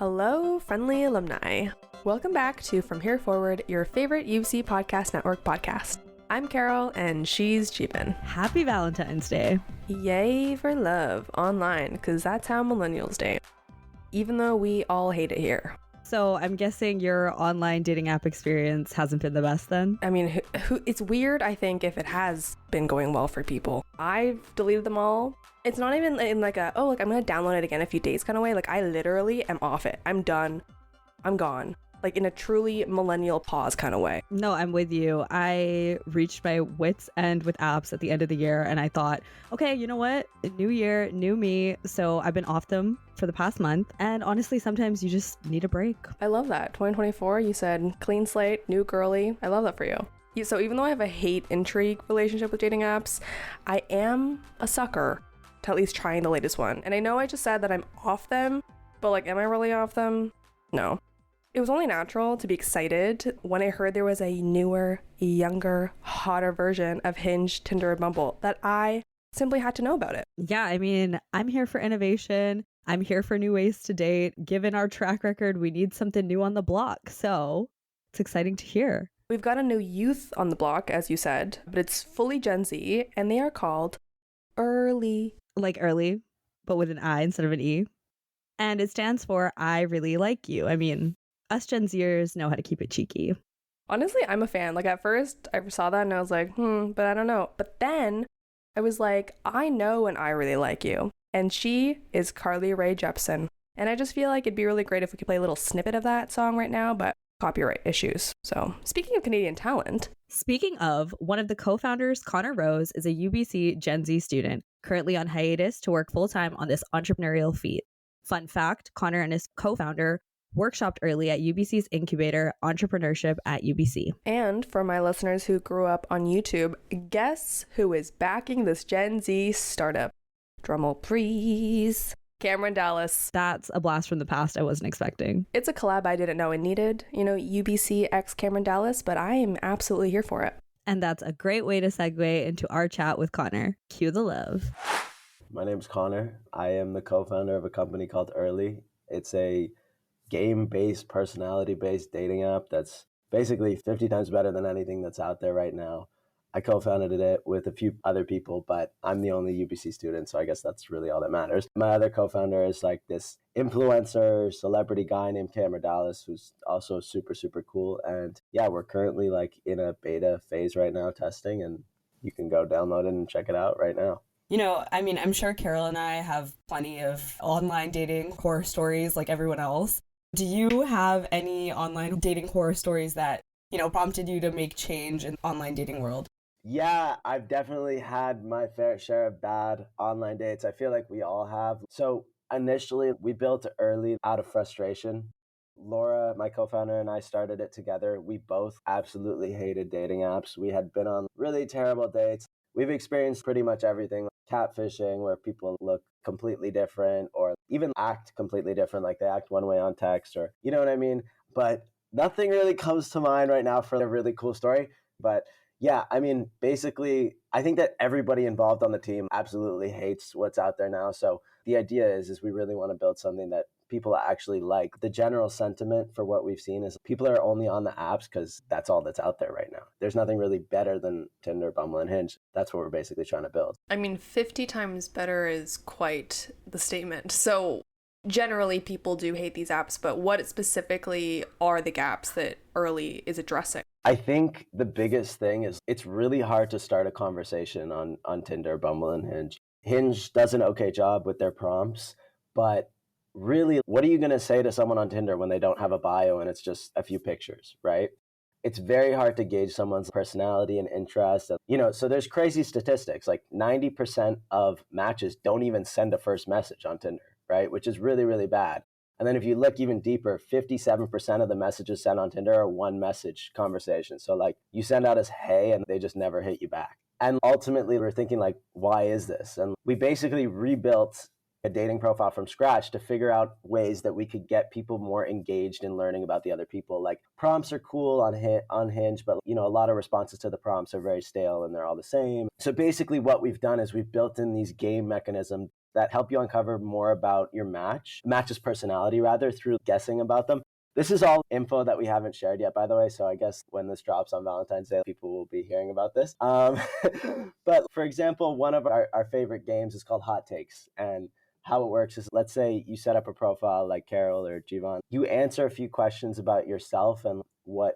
Hello, friendly alumni. Welcome back to From Here Forward, your favorite UC Podcast Network podcast. I'm Carol, and she's Jeepin. Happy Valentine's Day. Yay for love online, because that's how millennials date. Even though we all hate it here. So I'm guessing your online dating app experience hasn't been the best then? I mean, it's weird, I think, if it has been going well for people. I've deleted them all. It's not even in like I'm going to download it again in a few days kind of way. Like, I literally am off it. I'm done. I'm gone. Like, in a truly millennial pause kind of way. No, I'm with you. I reached my wit's end with apps at the end of the year, and I thought, okay, you know what? New year, new me. So I've been off them for the past month. And honestly, sometimes you just need a break. I love that. 2024, you said clean slate, new girly. I love that for you. So even though I have a hate-intrigue relationship with dating apps, I am a sucker to at least trying the latest one. And I know I just said that I'm off them, but like, am I really off them? No. It was only natural to be excited when I heard there was a newer, younger, hotter version of Hinge, Tinder, and Bumble that I simply had to know about it. Yeah, I mean, I'm here for innovation. I'm here for new ways to date. Given our track record, we need something new on the block. So it's exciting to hear. We've got a new youth on the block, as you said, but it's fully Gen Z, and they are called Early. Like early, but with an I instead of an E. And it stands for I really like you. I mean, us Gen Zers know how to keep it cheeky. Honestly, I'm a fan. Like, at first, I saw that and I was like, but I don't know. But then I was like, I know and I really like you. And she is Carly Rae Jepsen. And I just feel like it'd be really great if we could play a little snippet of that song right now, but copyright issues. So speaking of Canadian talent. Speaking of, one of the co-founders, Connor Rose, is a UBC Gen Z student, currently on hiatus to work full-time on this entrepreneurial feat. Fun fact, Connor and his co-founder workshopped early at UBC's incubator, Entrepreneurship at UBC. And for my listeners who grew up on YouTube, guess who is backing this Gen Z startup? Drumroll please. Cameron Dallas. That's a blast from the past I wasn't expecting. It's a collab I didn't know it needed, UBC x Cameron Dallas, but I am absolutely here for it. And that's a great way to segue into our chat with Connor. Cue the love. My name's Connor. I am the co-founder of a company called Early. It's a game-based, personality-based dating app that's basically 50 times better than anything that's out there right now. I co-founded it with a few other people, but I'm the only UBC student, so I guess that's really all that matters. My other co-founder is like this influencer, celebrity guy named Cameron Dallas, who's also super, super cool. And yeah, we're currently like in a beta phase right now testing, and you can go download it and check it out right now. I'm sure Carol and I have plenty of online dating horror stories like everyone else. Do you have any online dating horror stories that, prompted you to make change in the online dating world? Yeah, I've definitely had my fair share of bad online dates. I feel like we all have. So initially, we built Early out of frustration. Laura, my co-founder, and I started it together. We both absolutely hated dating apps. We had been on really terrible dates. We've experienced pretty much everything, like catfishing, where people look completely different or even act completely different, like they act one way on text, or you know what I mean? But nothing really comes to mind right now for a really cool story. But yeah, basically, I think that everybody involved on the team absolutely hates what's out there now. So the idea is we really want to build something that people actually like. The general sentiment for what we've seen is people are only on the apps because that's all that's out there right now. There's nothing really better than Tinder, Bumble, and Hinge. That's what we're basically trying to build. 50 times better is quite the statement. So generally people do hate these apps, but what specifically are the gaps that Early is addressing? I think the biggest thing is it's really hard to start a conversation on Tinder, Bumble, and Hinge. Hinge does an okay job with their prompts, but really, what are you going to say to someone on Tinder when they don't have a bio and it's just a few pictures, right? It's very hard to gauge someone's personality and interest. So there's crazy statistics, like 90% of matches don't even send a first message on Tinder, right? Which is really, really bad. And then if you look even deeper, 57% of the messages sent on Tinder are one message conversations. So like you send out as hey and they just never hit you back. And ultimately we're thinking like, why is this? And we basically rebuilt a dating profile from scratch to figure out ways that we could get people more engaged in learning about the other people. Like prompts are cool on Hinge, but a lot of responses to the prompts are very stale and they're all the same. So basically what we've done is we've built in these game mechanisms that help you uncover more about your match's personality rather, through guessing about them. This is all info that we haven't shared yet, by the way. So I guess when this drops on Valentine's Day, people will be hearing about this. But for example, one of our favorite games is called Hot Takes. And how it works is, let's say you set up a profile like Carol or Jivan. You answer a few questions about yourself and what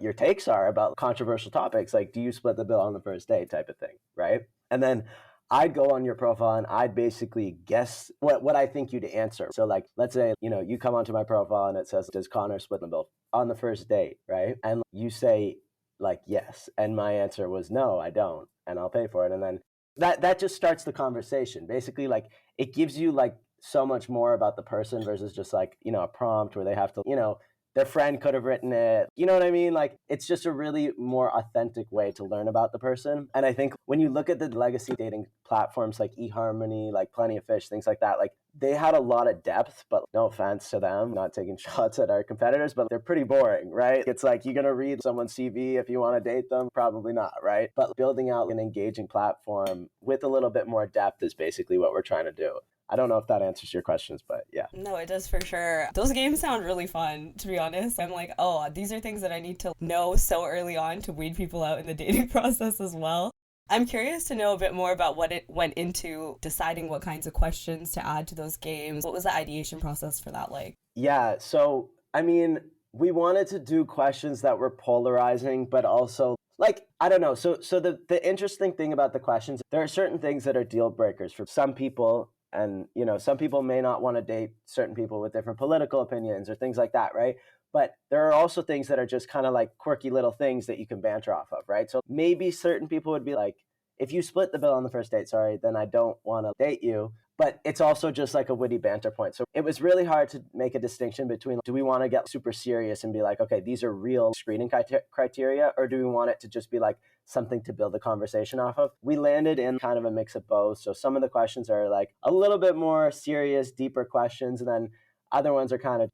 your takes are about controversial topics, like, do you split the bill on the first date type of thing, right? And then I'd go on your profile and I'd basically guess what I think you'd answer. So like, let's say, you come onto my profile and it says, does Connor split the bill on the first date, right? And you say like, yes. And my answer was, no, I don't. And I'll pay for it. And then that just starts the conversation. Basically, like, it gives you like so much more about the person versus just like, a prompt where they have to, their friend could have written it. You know what I mean? Like, it's just a really more authentic way to learn about the person. And I think when you look at the legacy dating platforms like eHarmony, like Plenty of Fish, things like that, like, they had a lot of depth, but no offense to them, not taking shots at our competitors, but they're pretty boring, right? It's like, you're going to read someone's CV if you want to date them? Probably not, right? But building out an engaging platform with a little bit more depth is basically what we're trying to do. I don't know if that answers your questions, but yeah. No, it does for sure. Those games sound really fun, to be honest. I'm like, oh, these are things that I need to know so early on to weed people out in the dating process as well. I'm curious to know a bit more about what it went into deciding what kinds of questions to add to those games. What was the ideation process for that like? Yeah, so, I mean, we wanted to do questions that were polarizing, but also, like, I don't know. So the interesting thing about the questions, there are certain things that are deal breakers for some people. And, some people may not want to date certain people with different political opinions or things like that, right? But there are also things that are just kind of like quirky little things that you can banter off of, right? So maybe certain people would be like, if you split the bill on the first date, sorry, then I don't want to date you. But it's also just like a witty banter point. So it was really hard to make a distinction between, do we want to get super serious and be like, okay, these are real screening criteria, or do we want it to just be like something to build the conversation off of? We landed in kind of a mix of both. So some of the questions are like a little bit more serious, deeper questions, and then other ones are kind of,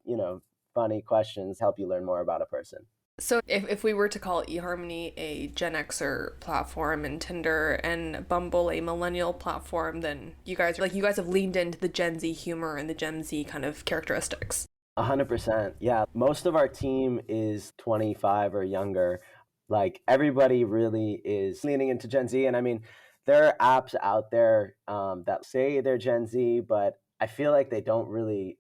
funny questions, help you learn more about a person. So if we were to call eHarmony a Gen Xer platform and Tinder and Bumble a millennial platform, then you guys have leaned into the Gen Z humor and the Gen Z kind of characteristics. 100%. Yeah. Most of our team is 25 or younger. Like, everybody really is leaning into Gen Z. And I mean, there are apps out there that say they're Gen Z, but I feel like they don't really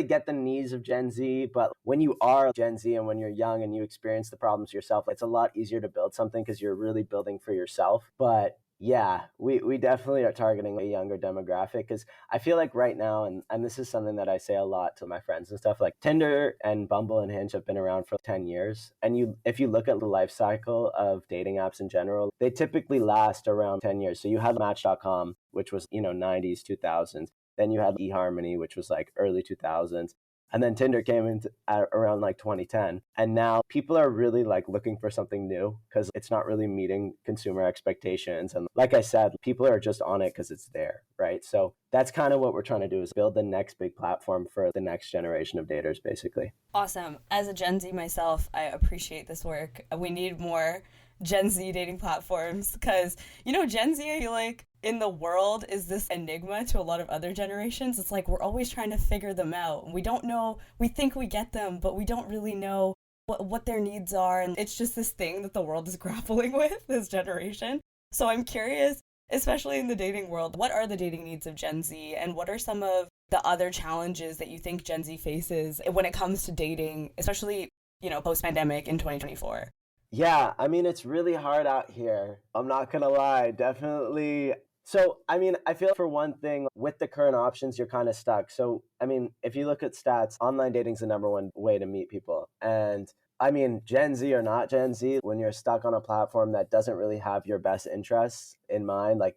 get the needs of Gen Z. But when you are Gen Z and when you're young and you experience the problems yourself, it's a lot easier to build something because you're really building for yourself. But yeah, we definitely are targeting a younger demographic, because I feel like right now, and this is something that I say a lot to my friends and stuff, like Tinder and Bumble and Hinge have been around for 10 years. And if you look at the life cycle of dating apps in general, they typically last around 10 years. So you had Match.com, which was, 90s, 2000s. Then you had eHarmony, which was like early 2000s. And then Tinder came in around like 2010. And now people are really like looking for something new because it's not really meeting consumer expectations. And like I said, people are just on it because it's there, right? So that's kind of what we're trying to do, is build the next big platform for the next generation of daters, basically. Awesome. As a Gen Z myself, I appreciate this work. We need more Gen Z dating platforms because, Gen Z, I feel like, in the world is this enigma to a lot of other generations. It's like we're always trying to figure them out. We don't know, we think we get them, but we don't really know what their needs are. And it's just this thing that the world is grappling with, this generation. So I'm curious, especially in the dating world, what are the dating needs of Gen Z, and what are some of the other challenges that you think Gen Z faces when it comes to dating, especially, post-pandemic in 2024? Yeah, I mean, it's really hard out here. I'm not going to lie, definitely. So, I mean, I feel for one thing, with the current options, you're kind of stuck. So, I mean, if you look at stats, online dating is the number one way to meet people. And I mean, Gen Z or not Gen Z, when you're stuck on a platform that doesn't really have your best interests in mind, like,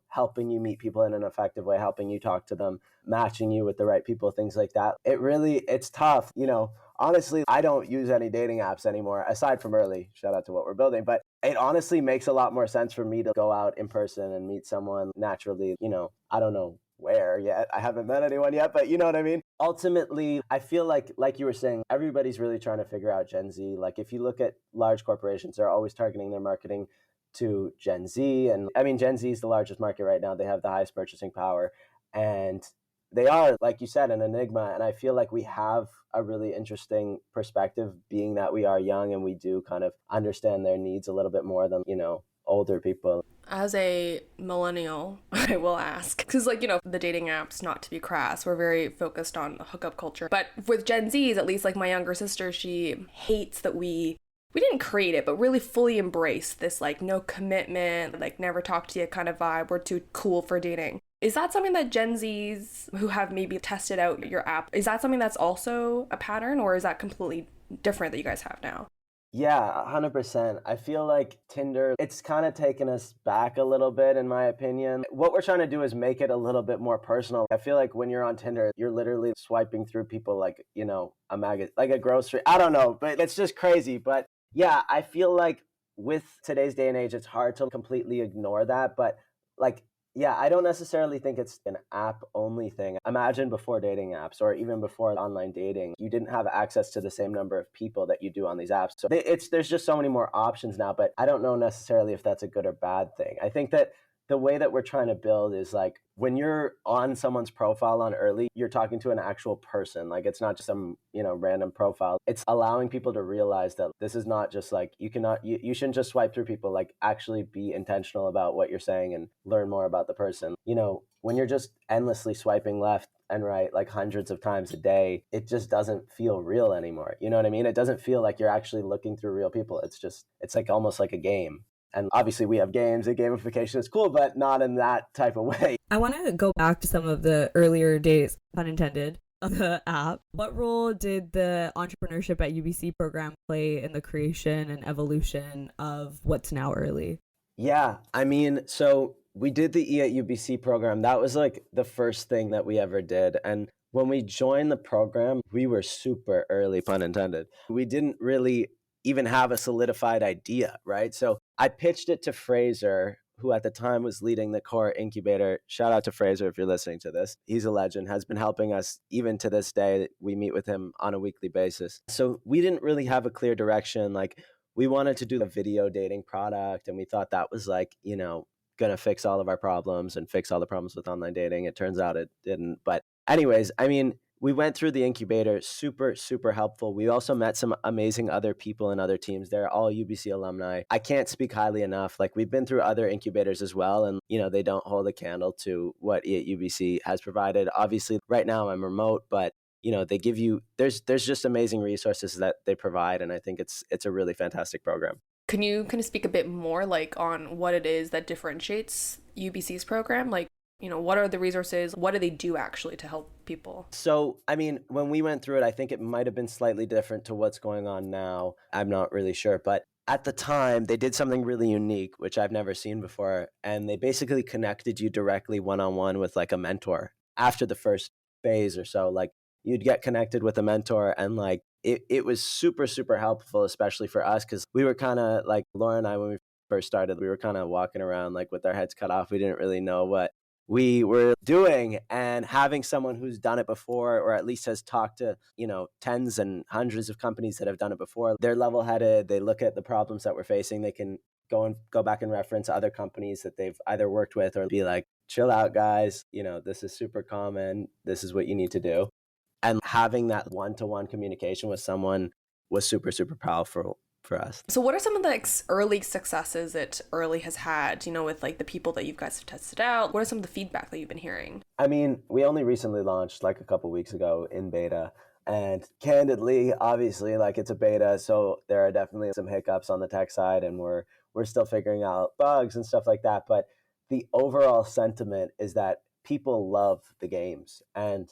helping you meet people in an effective way, helping you talk to them, matching you with the right people, things like that. It's tough, Honestly, I don't use any dating apps anymore, aside from early, shout out to what we're building. But it honestly makes a lot more sense for me to go out in person and meet someone naturally, I don't know where yet. I haven't met anyone yet, but you know what I mean? Ultimately, I feel like you were saying, everybody's really trying to figure out Gen Z. Like, if you look at large corporations, they're always targeting their marketing to Gen Z. And I mean, Gen Z is the largest market right now. They have the highest purchasing power. And they are, like you said, an enigma. And I feel like we have a really interesting perspective, being that we are young and we do kind of understand their needs a little bit more than, older people. As a millennial, I will ask, because the dating apps, not to be crass, we're very focused on hookup culture. But with Gen Zs, at least, like my younger sister, she hates that we didn't create it, but really fully embrace this no commitment, never talk to you kind of vibe. We're too cool for dating. Is that something that Gen Zs who have maybe tested out your app, is that something that's also a pattern, or is that completely different that you guys have now? Yeah, 100%. I feel like Tinder, it's kind of taken us back a little bit, in my opinion. What we're trying to do is make it a little bit more personal. I feel like when you're on Tinder, you're literally swiping through people like, a magazine, like a grocery. I don't know, but it's just crazy. But yeah, I feel like with today's day and age, it's hard to completely ignore that. But yeah, I don't necessarily think it's an app only thing. Imagine before dating apps or even before online dating, you didn't have access to the same number of people that you do on these apps. So there's just so many more options now, but I don't know necessarily if that's a good or bad thing. I think that the way that we're trying to build is when you're on someone's profile on Early, you're talking to an actual person. It's not just some, random profile. It's allowing people to realize that this is not just you shouldn't just swipe through people, actually be intentional about what you're saying and learn more about the person. When you're just endlessly swiping left and right, hundreds of times a day, it just doesn't feel real anymore. You know what I mean? It doesn't feel like you're actually looking through real people. It's almost like a game. And obviously we have games and gamification is cool, but not in that type of way. I want to go back to some of the earlier days, pun intended, of the app. What role did the entrepreneurship at UBC program play in the creation and evolution of what's now Early? Yeah, I mean, so we did the E at UBC program. That was the first thing that we ever did. And when we joined the program, we were super early, pun intended. We didn't really even have a solidified idea, right? So I pitched it to Fraser, who at the time was leading the core incubator. Shout out to Fraser if you're listening to this. He's a legend, has been helping us even to this day. We meet with him on a weekly basis. So we didn't really have a clear direction. We wanted to do a video dating product, and we thought that was gonna fix all of our problems and fix all the problems with online dating. It turns out it didn't. But anyways, I mean, we went through the incubator, super, super helpful. We also met some amazing other people and other teams. They're all UBC alumni. I can't speak highly enough. We've been through other incubators as well, and they don't hold a candle to what UBC has provided. Obviously, right now I'm remote, but they give you there's just amazing resources that they provide, and I think it's a really fantastic program. Can you kind of speak a bit more on what it is that differentiates UBC's program? What are the resources? What do they do actually to help people? So, I mean, when we went through it, I think it might have been slightly different to what's going on now. I'm not really sure. But at the time, they did something really unique, which I've never seen before. And they basically connected you directly one-on-one with a mentor after the first phase or so. You'd get connected with a mentor, and it was super, super helpful, especially for us, because we were kind of Laura and I, when we first started, we were kind of walking around with our heads cut off. We didn't really know what we were doing, and having someone who's done it before, or at least has talked to tens and hundreds of companies that have done it before, they're level-headed. They look at the problems that we're facing. They can go back and reference other companies that they've either worked with, or be chill out, guys, this is super common, this is what you need to do. And having that one-to-one communication with someone was super, super powerful for us. So what are some of the early successes that Early has had, with the people that you guys have tested out? What are some of the feedback that you've been hearing? I mean, we only recently launched a couple weeks ago in beta, and candidly, obviously, it's a beta, so there are definitely some hiccups on the tech side, and we're still figuring out bugs and stuff like that. But the overall sentiment is that people love the games. And,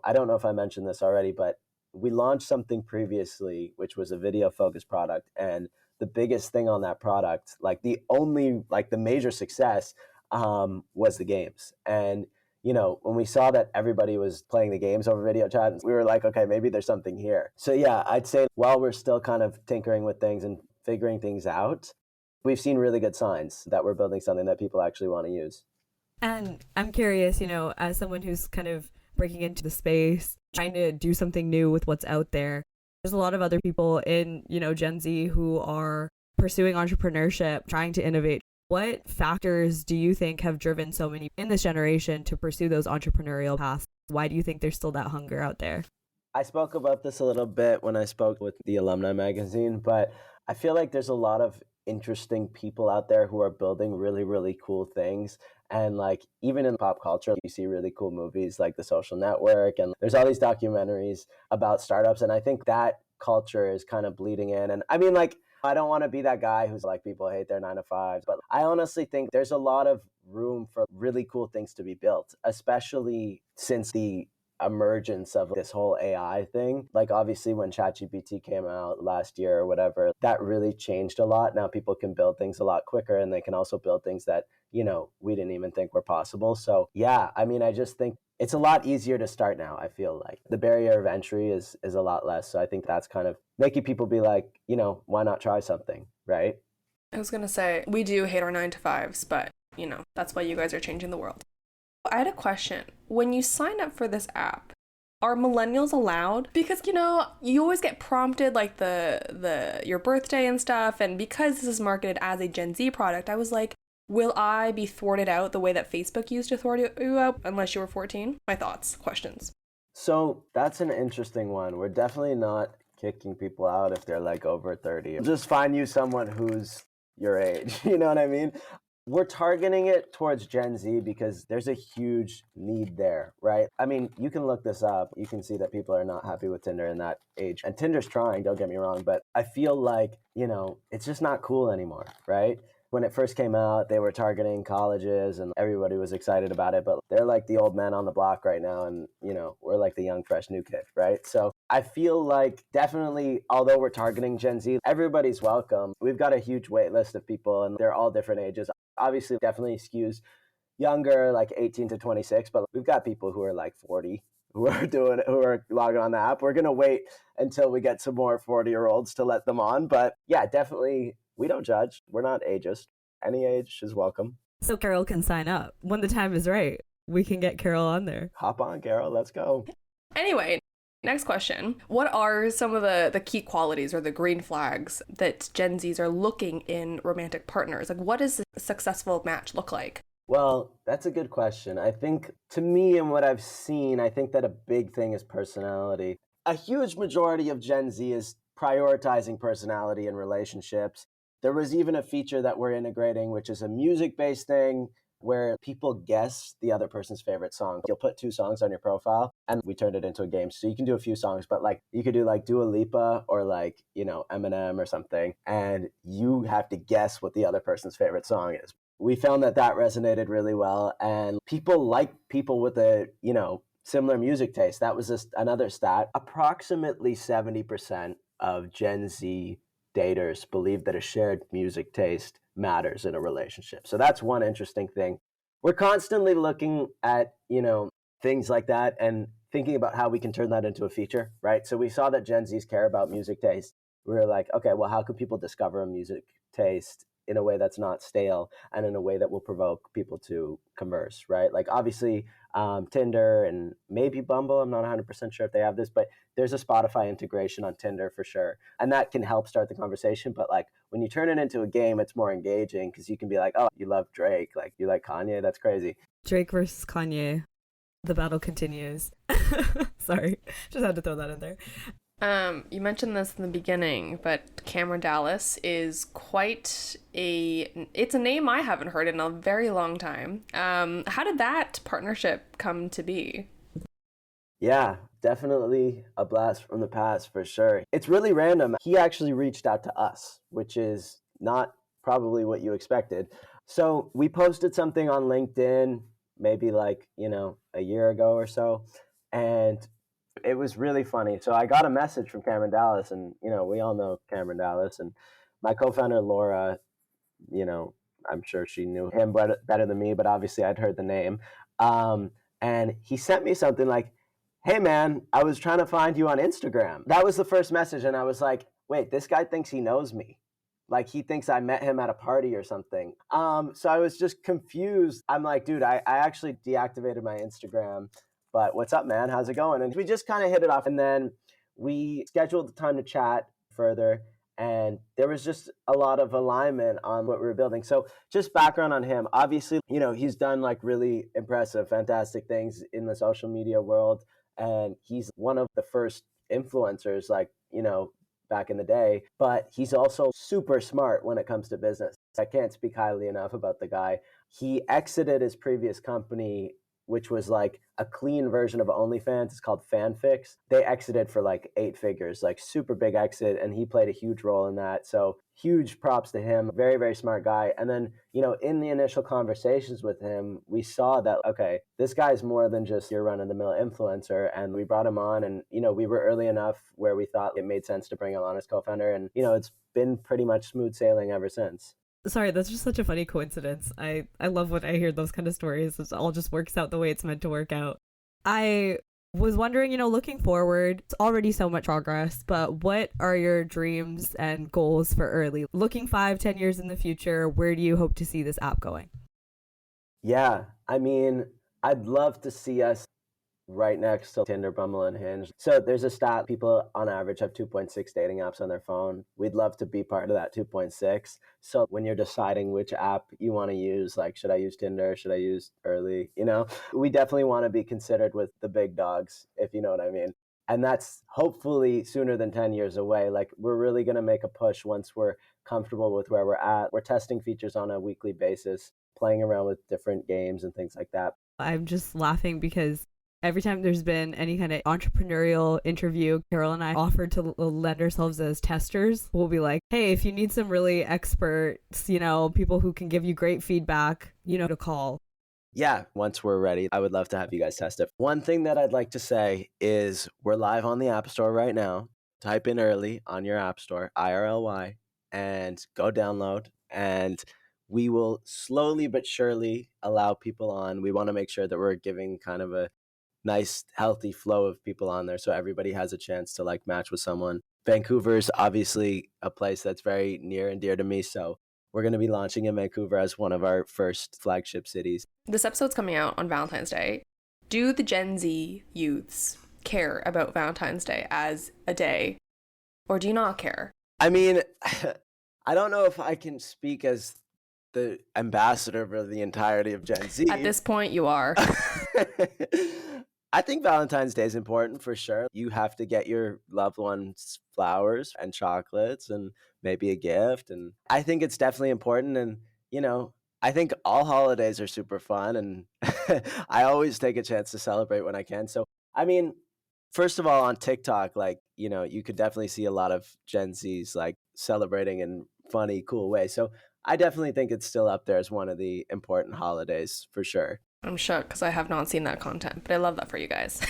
I don't know if I mentioned this already, but we launched something previously, which was a video focused product. And the biggest thing on that product, the major success was the games. And, when we saw that everybody was playing the games over video chat, we were okay, maybe there's something here. So yeah, I'd say while we're still kind of tinkering with things and figuring things out, we've seen really good signs that we're building something that people actually want to use. And I'm curious, as someone who's kind of breaking into the space, trying to do something new with what's out there, there's a lot of other people in, Gen Z who are pursuing entrepreneurship, trying to innovate. What factors do you think have driven so many in this generation to pursue those entrepreneurial paths? Why do you think there's still that hunger out there? I spoke about this a little bit when I spoke with the alumni magazine, but I feel like there's a lot of interesting people out there who are building really, really cool things. And like even in pop culture, you see really cool movies like The Social Network, and there's all these documentaries about startups. And I think that culture is kind of bleeding in. And I mean, like, I don't want to be that guy who's like people hate their 9 to 5s, but I honestly think there's a lot of room for really cool things to be built, especially since the emergence of this whole AI thing. Like obviously when ChatGPT came out last year or whatever, that really changed a lot. Now people can build things a lot quicker, and they can also build things that, we didn't even think were possible. So yeah, I mean, I just think it's a lot easier to start now. I feel like the barrier of entry is a lot less. So I think that's kind of making people be like, why not try something, right? I was gonna say, we do hate our 9 to 5s, but that's why you guys are changing the world. I had a question. When you sign up for this app, are millennials allowed? Because, you always get prompted like the your birthday and stuff. And because this is marketed as a Gen Z product, I was like, will I be thwarted out the way that Facebook used to thwart you out unless you were 14? My thoughts, questions. So that's an interesting one. We're definitely not kicking people out if they're like over 30. Just find you someone who's your age. You know what I mean? We're targeting it towards Gen Z because there's a huge need there, right? I mean, you can look this up. You can see that people are not happy with Tinder in that age. And Tinder's trying, don't get me wrong, but I feel like, it's just not cool anymore, right? When it first came out, they were targeting colleges and everybody was excited about it, but they're like the old man on the block right now. And, we're like the young, fresh new kid, right? So I feel like definitely, although we're targeting Gen Z, everybody's welcome. We've got a huge wait list of people and they're all different ages. Obviously, definitely skews younger, like 18 to 26, but we've got people who are like 40 who are logging on the app. We're going to wait until we get some more 40-year-olds to let them on. But yeah, definitely, we don't judge. We're not ageist. Any age is welcome. So Carol can sign up. When the time is right, we can get Carol on there. Hop on, Carol. Let's go. Anyway, next question. What are some of the key qualities or the green flags that Gen Zs are looking in romantic partners? Like, what does a successful match look like? Well, that's a good question. I think to me and what I've seen, I think that a big thing is personality. A huge majority of Gen Z is prioritizing personality in relationships. There was even a feature that we're integrating, which is a music-based thing where people guess the other person's favorite song. You'll put 2 songs on your profile, and we turned it into a game. So you can do a few songs, but like you could do like Dua Lipa or like, Eminem or something, and you have to guess what the other person's favorite song is. We found that resonated really well, and people like people with a, similar music taste. That was just another stat. Approximately 70% of Gen Z daters believe that a shared music taste matters in a relationship. So that's one interesting thing. We're constantly looking at, things like that and thinking about how we can turn that into a feature, right? So we saw that Gen Zs care about music taste. We were like, okay, well, how can people discover a music taste in a way that's not stale and in a way that will provoke people to converse, right? Like obviously Tinder and maybe Bumble, I'm not 100% sure if they have this, but there's a Spotify integration on Tinder for sure. And that can help start the conversation. But like when you turn it into a game, it's more engaging because you can be like, oh, you love Drake, like you like Kanye, that's crazy. Drake versus Kanye. The battle continues. Sorry, just had to throw that in there. You mentioned this in the beginning, but Cameron Dallas is it's a name I haven't heard in a very long time. How did that partnership come to be? Yeah, definitely a blast from the past for sure. It's really random. He actually reached out to us, which is not probably what you expected. So we posted something on LinkedIn, maybe like, a year ago or so. And it was really funny. So I got a message from Cameron Dallas, and, we all know Cameron Dallas, and my co-founder, Laura, I'm sure she knew him better than me, but obviously I'd heard the name. And he sent me something like, hey man, I was trying to find you on Instagram. That was the first message. And I was like, wait, this guy thinks he knows me. Like he thinks I met him at a party or something. So I was just confused. I'm like, dude, I actually deactivated my Instagram, but what's up, man? How's it going? And we just kind of hit it off. And then we scheduled the time to chat further. And there was just a lot of alignment on what we were building. So just background on him. Obviously, he's done like really impressive, fantastic things in the social media world. And he's one of the first influencers, like, back in the day. But he's also super smart when it comes to business. I can't speak highly enough about the guy. He exited his previous company, which was like a clean version of OnlyFans. It's called Fanfix. They exited for like 8 figures, like super big exit. And he played a huge role in that. So huge props to him. Very, very smart guy. And then, in the initial conversations with him, we saw that, okay, this guy's more than just your run of the mill influencer. And we brought him on and, we were early enough where we thought it made sense to bring him on as co-founder. And, it's been pretty much smooth sailing ever since. Sorry, that's just such a funny coincidence. I love when I hear those kind of stories. It all just works out the way it's meant to work out. I was wondering, looking forward, it's already so much progress, but what are your dreams and goals for Early? Looking 5-10 years in the future, where do you hope to see this app going? Yeah, I mean, I'd love to see us right next to Tinder, Bumble, and Hinge. So there's a stat, people on average have 2.6 dating apps on their phone. We'd love to be part of that 2.6. So when you're deciding which app you want to use, like, should I use Tinder? Should I use Early? We definitely want to be considered with the big dogs, if you know what I mean. And that's hopefully sooner than 10 years away. Like, we're really going to make a push once we're comfortable with where we're at. We're testing features on a weekly basis, playing around with different games and things like that. I'm just laughing because every time there's been any kind of entrepreneurial interview, Carol and I offered to lend ourselves as testers. We'll be like, hey, if you need some really experts, people who can give you great feedback, to call. Yeah, once we're ready, I would love to have you guys test it. One thing that I'd like to say is we're live on the App Store right now. Type in Early on your App Store, IRLY, and go download. And we will slowly but surely allow people on. We want to make sure that we're giving kind of a nice, healthy flow of people on there so everybody has a chance to like match with someone. Vancouver's obviously a place that's very near and dear to me, so we're going to be launching in Vancouver as one of our first flagship cities. This episode's coming out on Valentine's Day. Do the Gen Z youths care about Valentine's Day as a day, or do you not care? I mean, I don't know if I can speak as the ambassador for the entirety of Gen Z. At this point, you are. I think Valentine's Day is important for sure. You have to get your loved ones flowers and chocolates and maybe a gift. And I think it's definitely important. And, I think all holidays are super fun. And I always take a chance to celebrate when I can. So, I mean, first of all, on TikTok, like, you could definitely see a lot of Gen Zs like celebrating in funny, cool ways. So I definitely think it's still up there as one of the important holidays for sure. I'm shook because I have not seen that content, but I love that for you guys.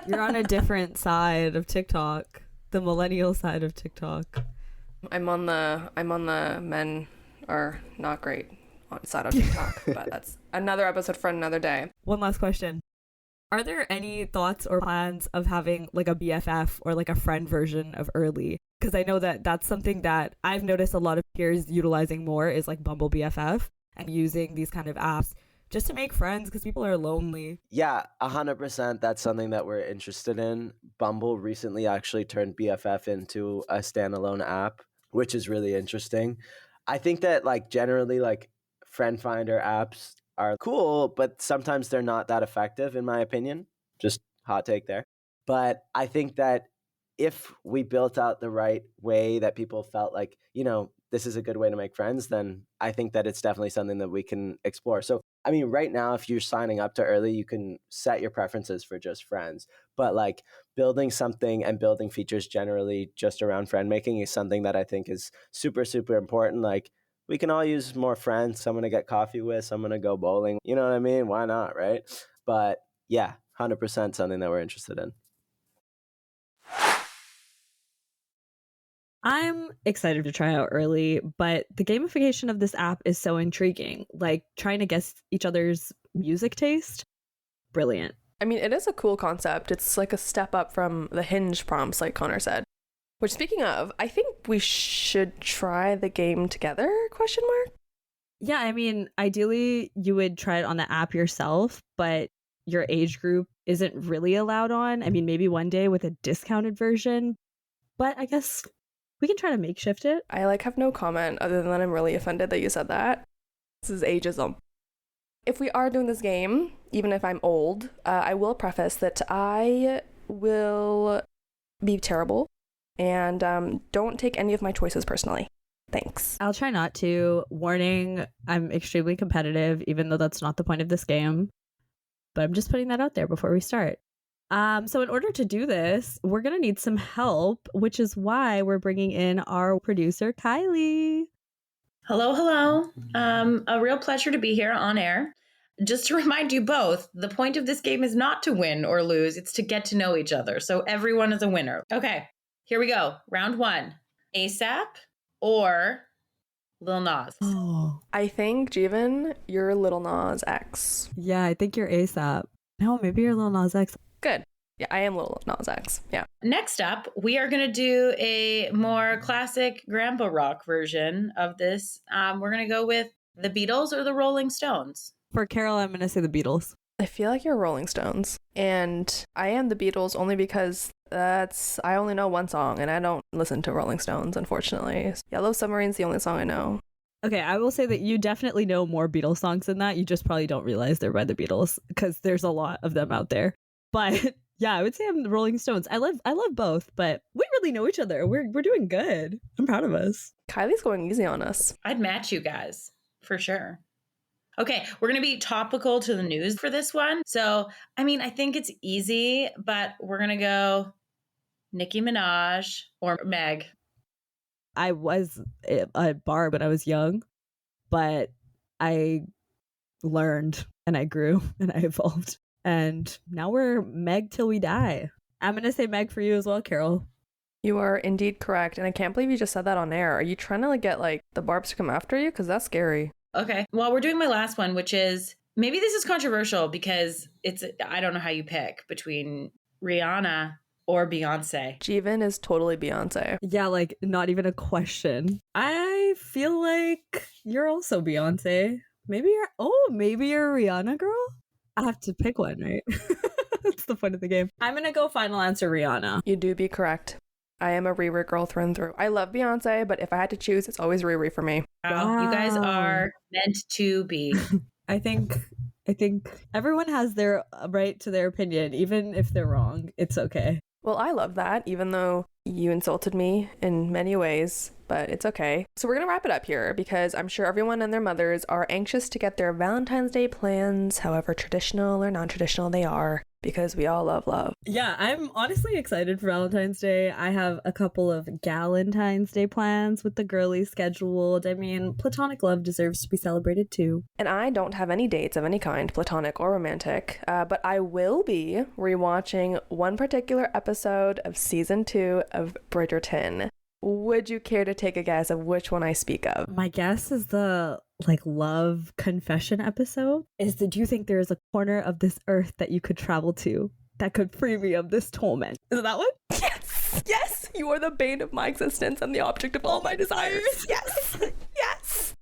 You're on a different side of TikTok, the millennial side of TikTok. I'm on the men are not great side of TikTok, but that's another episode for another day. One last question. Are there any thoughts or plans of having like a BFF or like a friend version of Early? Because I know that that's something that I've noticed a lot of peers utilizing more is like Bumble BFF and using these kind of apps just to make friends because people are lonely. Yeah, 100%. That's something that we're interested in. Bumble recently actually turned BFF into a standalone app, which is really interesting. I think that like generally like friend finder apps are cool, but sometimes they're not that effective in my opinion. Just hot take there. But I think that if we built out the right way that people felt like, this is a good way to make friends, then I think that it's definitely something that we can explore. So, I mean, right now, if you're signing up to Early, you can set your preferences for just friends. But like building something and building features generally just around friend making is something that I think is super, super important. Like we can all use more friends, someone to get coffee with, someone to go bowling. You know what I mean? Why not, right? But yeah, 100% something that we're interested in. I'm excited to try out Early, but the gamification of this app is so intriguing. Like trying to guess each other's music taste. Brilliant. I mean, it is a cool concept. It's like a step up from the Hinge prompts, like Connor said. Which, speaking of, I think we should try the game together, ? Yeah, I mean, ideally, you would try it on the app yourself, but your age group isn't really allowed on. I mean, maybe one day with a discounted version, but I guess We can try to makeshift it. I have no comment other than I'm really offended that you said that. This is ageism. If we are doing this game, even if I'm old, I will preface that I will be terrible and don't take any of my choices personally. Thanks. I'll try not to. Warning, I'm extremely competitive, even though that's not the point of this game. But I'm just putting that out there before we start. So in order to do this, we're going to need some help, which is why we're bringing in our producer, Kylie. Hello, hello. A real pleasure to be here on air. Just to remind you both, the point of this game is not to win or lose. It's to get to know each other. So everyone is a winner. Okay, here we go. Round 1. ASAP or Lil Nas? Oh, I think, Jeevan, you're Lil Nas X. yeah, I think you're ASAP. No, maybe you're Lil Nas X. Good. Yeah, I am Lil Nas X. Yeah. Next up, we are going to do a more classic grandpa rock version of this. We're going to go with the Beatles or the Rolling Stones. For Carol, I'm going to say the Beatles. I feel like you're Rolling Stones. And I am the Beatles only because I only know one song and I don't listen to Rolling Stones, unfortunately. Yellow Submarine's the only song I know. Okay, I will say that you definitely know more Beatles songs than that. You just probably don't realize they're by the Beatles because there's a lot of them out there. But yeah, I would say I'm the Rolling Stones. I love both, but we really know each other. We're doing good. I'm proud of us. Kylie's going easy on us. I'd match you guys for sure. Okay, we're going to be topical to the news for this one. So, I think it's easy, but we're going to go Nicki Minaj or Meg. I was a Barb when I was young, but I learned and I grew and I evolved. And now we're Meg till we die. I'm going to say Meg for you as well, Carol. You are indeed correct. And I can't believe you just said that on air. Are you trying to get the Barbs to come after you? Because that's scary. Okay, well, we're doing my last one, which is, maybe this is controversial because I don't know how you pick between Rihanna or Beyonce. Jeevan is totally Beyonce. Yeah, not even a question. I feel like you're also Beyonce. Maybe you're a Rihanna girl? I have to pick one, right? That's the fun of the game. I'm going to go final answer Rihanna. You do be correct. I am a Riri girl through and through. I love Beyonce, but if I had to choose, it's always Riri for me. Wow. You guys are meant to be. I think everyone has their right to their opinion, even if they're wrong. It's okay. Well, I love that, even though you insulted me in many ways, but it's okay. So we're going to wrap it up here because I'm sure everyone and their mothers are anxious to get their Valentine's Day plans, however traditional or non-traditional they are, because we all love love. Yeah, I'm honestly excited for Valentine's Day. I have a couple of Galentine's Day plans with the girlies scheduled. Platonic love deserves to be celebrated too. And I don't have any dates of any kind, platonic or romantic, but I will be rewatching one particular episode of season 2 of Bridgerton. Would you care to take a guess of which one I speak of? My guess is the love confession episode. Do you think there is a corner of this earth that you could travel to that could free me of this torment? Is it that one? Yes! Yes! You are the bane of my existence and the object of all my desires. Yes! Yes!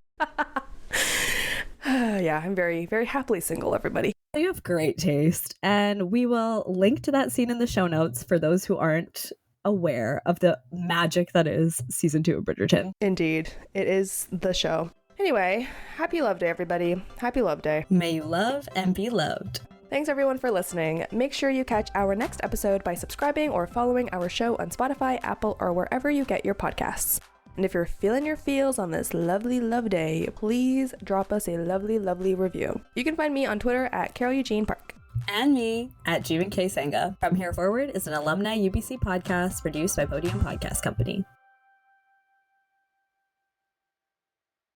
Yeah, I'm very, very happily single, everybody. You have great taste. And we will link to that scene in the show notes for those who aren't aware of the magic that is season 2 of Bridgerton. Indeed. It is the show. Anyway, happy Love Day, everybody. Happy Love Day. May you love and be loved. Thanks, everyone, for listening. Make sure you catch our next episode by subscribing or following our show on Spotify, Apple, or wherever you get your podcasts. And if you're feeling your feels on this lovely love day, please drop us a lovely, lovely review. You can find me on Twitter at Carol Eugene Park. And me at Jeevan K. Sangha. From Here Forward is an alumni UBC podcast produced by Podium Podcast Company.